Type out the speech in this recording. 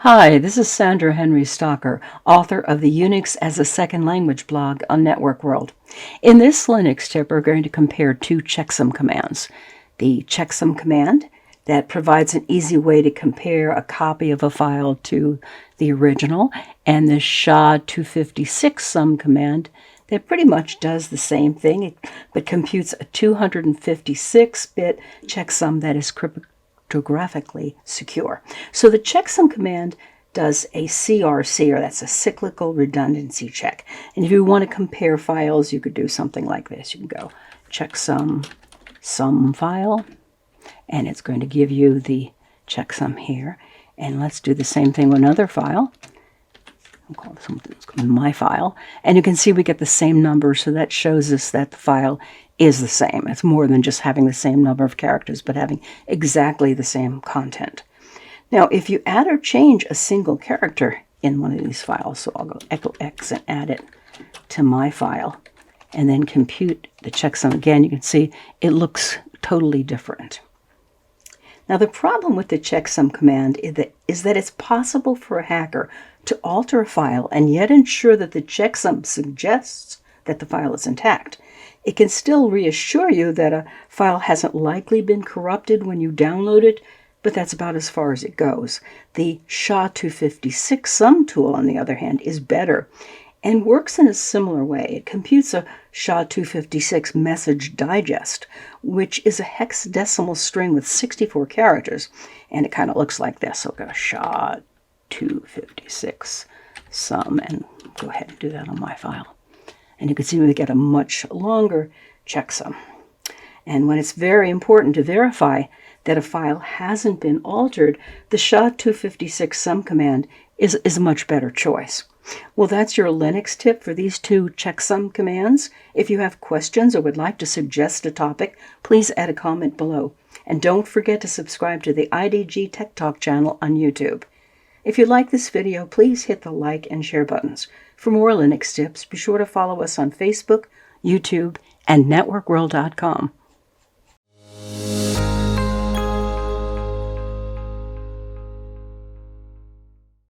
Hi, this is Sandra Henry Stocker, author of the Unix as a Second Language blog on Network World. In this Linux tip, we're going to compare two checksum commands. The checksum command that provides an easy way to compare a copy of a file to the original, and the SHA-256 sum command that pretty much does the same thing, but computes a 256-bit checksum that is cryptographically secure. So the checksum command does a CRC, or that's a cyclical redundancy check. And if you want to compare files, you could do something like this. You can go checksum sum file, and it's going to give you the checksum here. And let's do the same thing with another file. I'll call this one my file. And you can see we get the same number, so that shows us that the file is the same. It's more than just having the same number of characters, but having exactly the same content. Now, if you add or change a single character in one of these files, so I'll go echo X and add it to my file, and then compute the checksum again, you can see it looks totally different. Now, the problem with the checksum command is that it's possible for a hacker to alter a file and yet ensure that the checksum suggests that the file is intact. It can still reassure you that a file hasn't likely been corrupted when you download it, but that's about as far as it goes. The SHA-256 sum tool, on the other hand, is better and works in a similar way. It computes a SHA-256 message digest, which is a hexadecimal string with 64 characters, and it kind of looks like this. So I've got a SHA-256 sum, and go ahead and do that on my file. And you can see we get a much longer checksum. And when it's very important to verify that a file hasn't been altered, the SHA-256 sum command is a much better choice. Well, that's your Linux tip for these two checksum commands. If you have questions or would like to suggest a topic, please add a comment below. And don't forget to subscribe to the IDG Tech Talk channel on YouTube. If you like this video, please hit the like and share buttons. For more Linux tips, be sure to follow us on Facebook, YouTube, and networkworld.com.